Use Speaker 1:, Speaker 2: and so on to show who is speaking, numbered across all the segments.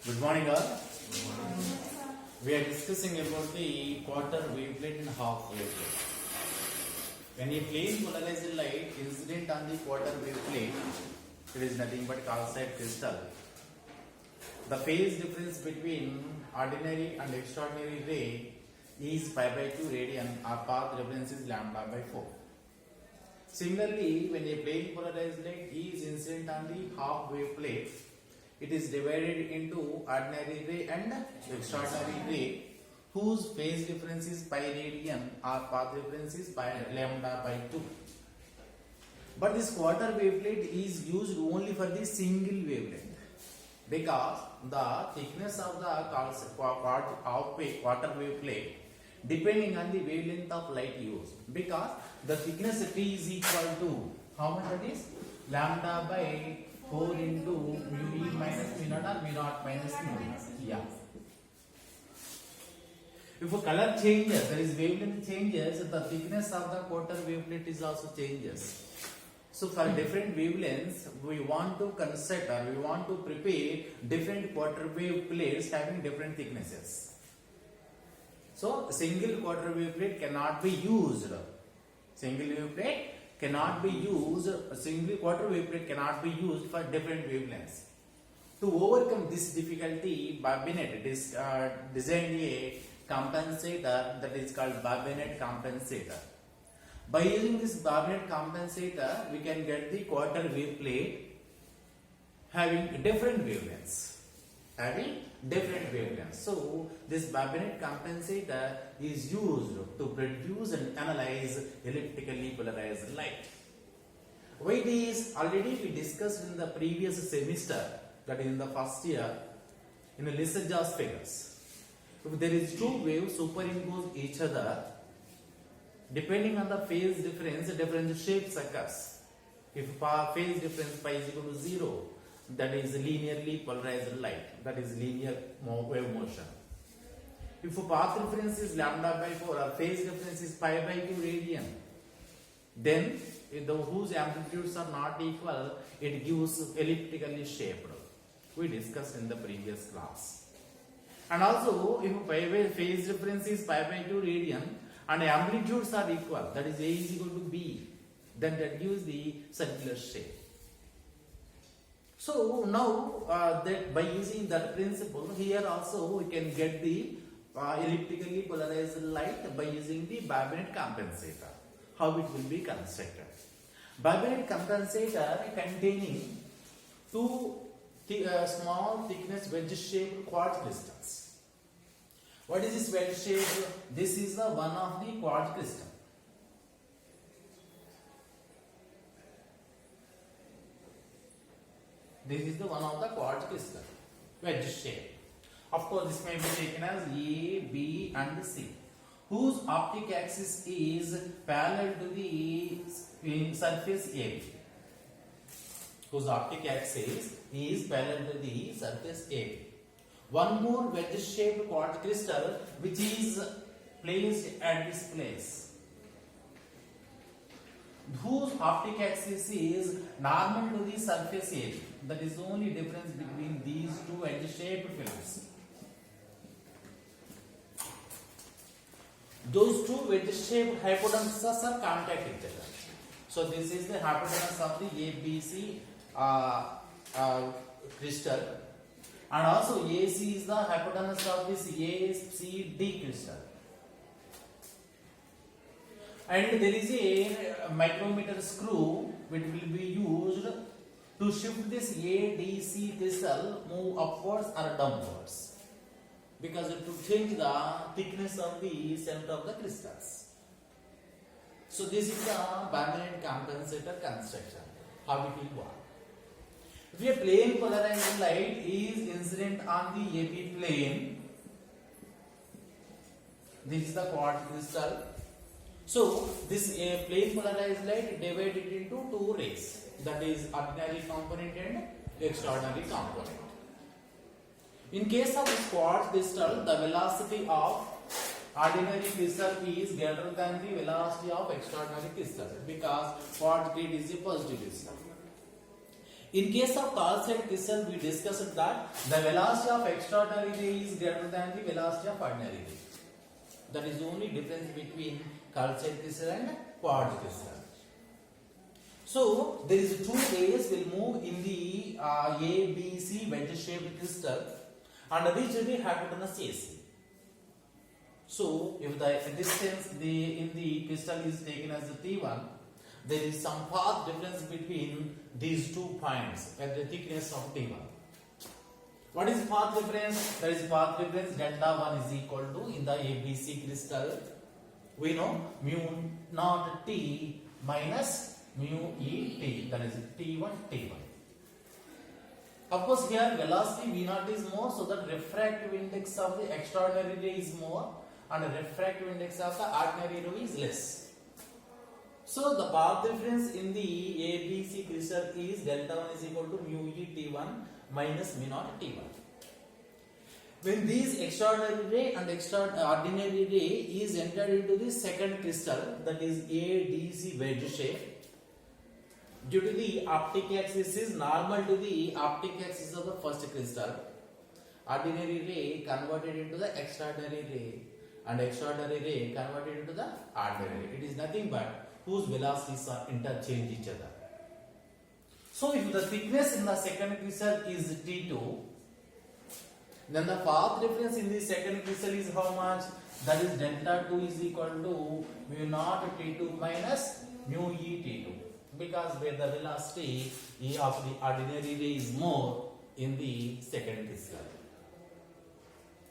Speaker 1: Good morning, all. We are discussing about the quarter wavelet and half wavelet. When a plane polarized light incident on the quarter wavelet, it is nothing but calcite crystal. The phase difference between ordinary and extraordinary ray is pi by 2 radian. Our path reference is lambda by 4. Similarly, when a plane polarized light is incident on the half wave plate, it is divided into ordinary ray and extraordinary ray, whose phase difference is pi radian. Our path reference is pi lambda by 2. But this quarter wavelet is used only for the single wavelength, because the thickness of the quarter wavelet depending on the wavelength of light used, because the thickness T is equal to how much that is? Lambda by 4 into mu e minus mu naught or mu naught minus mu naught. Yeah. If a color changes, there is wavelength changes, the thickness of the quarter wavelet is also changes. So for different wavelengths, we want to construct or we want to prepare different quarter wave plates having different thicknesses. So single quarter wave plate cannot be used. Single wave plate cannot be used. A single quarter wave plate cannot be used for different wavelengths. To overcome this difficulty, Babinet designed a compensator that is called Babinet compensator. By using this Babinet compensator, we can get the quarter wave plate having different wavelengths. So this Babinet compensator is used to produce and analyze elliptically polarized light. Why it is already we discussed in the previous semester, that is in the first year, in the Lissajous figures. If there is two waves superimpose each other, depending on the phase difference, different shapes occurs. If phase difference pi is equal to 0, that is linearly polarized light, that is linear wave motion. If path difference is lambda by 4 or phase difference is pi by 2 radian, then whose amplitudes are not equal, it gives elliptically shaped. We discussed in the previous class. And also, if phase difference is pi by 2 radian and amplitudes are equal, that is A is equal to B, then that gives the circular shape. So now that by using that principle, here also we can get the elliptically polarized light by using the Babinet compensator. How it will be constructed? Babinet compensator containing two small thickness wedge-shaped quartz crystals. What is this wedge shape? This is the one of the quartz crystal. This is the one of the quartz crystal, wedge shape. Of course, this may be taken as A, B and C, whose optic axis is parallel to the surface AB. Whose optic axis is parallel to the surface AB. One more wedge-shaped quartz crystal which is placed at this place, whose optic axis is normal to the surface area. That is the only difference between these two wedge-shaped films. Those two wedge-shaped hypotenuses are contact each other. So this is the hypotenuse of the ABC crystal, and also AC is the hypotenuse of this ACD crystal. And there is a micrometer screw which will be used to shift this ADC crystal move upwards or downwards, because it will change the thickness of the center of the crystals. So this is the Babinet compensator construction, how it will work. If a plane polarized light is incident on the AB plane, this is the quartz crystal. So this plane polarized light divided into two rays, that is ordinary component and extraordinary component. In case of this quartz crystal, the velocity of ordinary crystal is greater than the velocity of extraordinary crystal, because quartz grid is a positive crystal. In case of calcite crystal, we discussed that the velocity of extraordinary ray is greater than the velocity of ordinary ray. That is the only difference between calcite crystal and quartz crystal. So there is two rays will move in the A, B, C wedge-shaped crystal, and which will be hypotenuse AC. So if the distance in the crystal is taken as the T1, there is some path difference between these 2 points at the thickness of T1. What is path difference? There is path difference delta 1 is equal to, in the ABC crystal, we know mu naught T minus mu E T, that is T1 T1. Of course here velocity V naught is more, so that refractive index of the extraordinary ray is more and refractive index of the ordinary ray is less. So the path difference in the ABC crystal is delta 1 is equal to mu E T1 minus mu naught T1. When these extraordinary ray and ordinary ray is entered into the second crystal, that is ADC wedge shape, due to the optic axis is normal to the optic axis of the first crystal, ordinary ray converted into the extraordinary ray and extraordinary ray converted into the ordinary ray. It is nothing but whose velocities are interchange each other. So if the thickness in the second crystal is T2, then the path difference in the second crystal is how much? That is delta 2 is equal to mu naught T2 minus mu E T2, because where the velocity of the ordinary ray is more in the second crystal.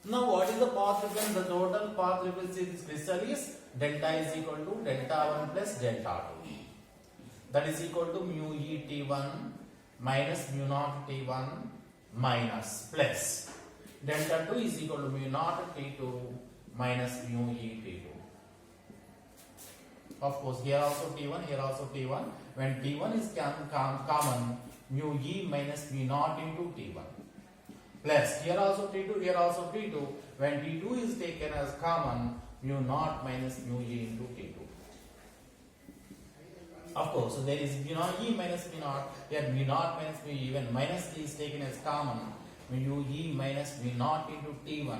Speaker 1: Now what is the path difference? The total path difference in this crystal is delta is equal to delta 1 plus delta 2. That is equal to mu E T1 minus mu naught T1 minus plus delta 2 is equal to mu naught T2 minus mu E T2. Of course here also T1, here also T1. When T1 is common, mu E minus mu naught into T1. Plus here also T2, here also T2. When T2 is taken as common, mu naught minus mu E into T2. Of course, so there is mu naught E minus mu naught. Here mu naught minus mu E. When minus is taken as common, mu E minus mu naught into T1.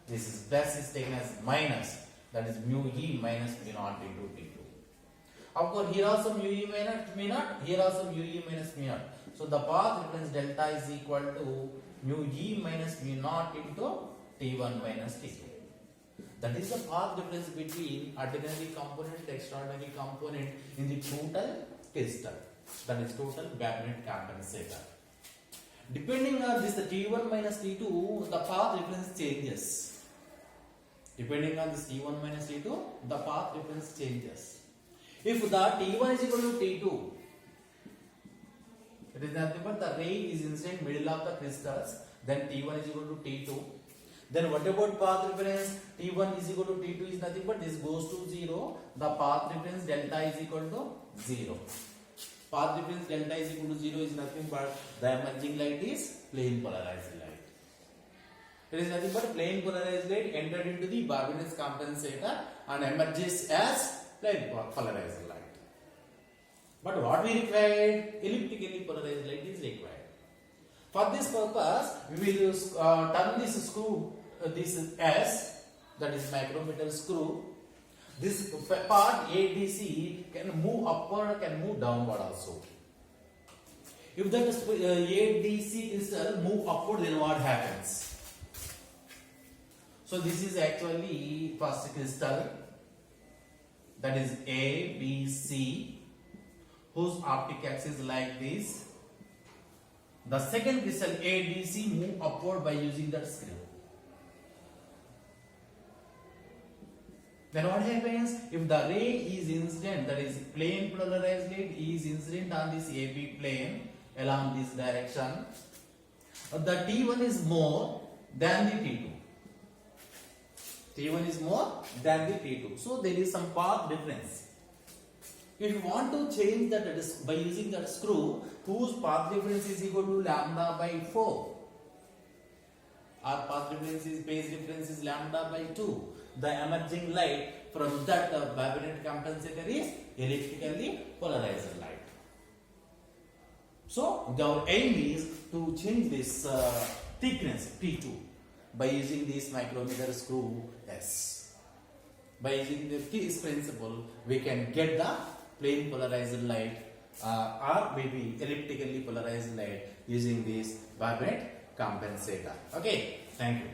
Speaker 1: This is plus is taken as minus. That is mu E minus mu naught into T2. Of course, here also mu E minus mu naught. Here also mu E minus mu naught. So the path difference delta is equal to mu E minus mu naught into T1 minus T2. That is the path difference between ordinary component and extraordinary component in the total crystal. That is total Babinett compensator. Depending on this, the T1 minus T2, the path difference changes. Depending on this T1 minus T2, the path difference changes. If the T1 is equal to T2, it is nothing but the ray is incident middle of the crystals, then T1 is equal to T2. Then what about path difference? T1 is equal to T2 is nothing but this goes to 0. The path difference delta is equal to 0. Path difference delta is equal to 0 is nothing but the emerging light is plane polarized light. It is nothing but plane polarized light entered into the Babinett's compensator and emerges as plane polarized light. But what we required? Elliptically polarized light is required. For this purpose, we will turn this screw, this S, that is micrometer screw. This part ADC can move upward, can move downward also. If that ADC crystal move upward, then what happens? So this is actually first crystal, that is ABC, whose optic axis is like this. The second crystal ADC move upward by using that screw. Then what happens? If the ray is incident, that is plane polarized light is incident on this AB plane along this direction, the T1 is more than the T2. T1 is more than the T2. So there is some path difference. If you want to change that by using that screw, whose path difference is equal to lambda by 4. Our path difference is, phase difference is lambda by 2. The emerging light from that Babinett compensator is elliptically polarized light. So our aim is to change this thickness P2 by using this micrometer screw S. By using the Kiss principle, we can get the plane polarized light or maybe elliptically polarized light using this Barnett compensator. Okay, thank you.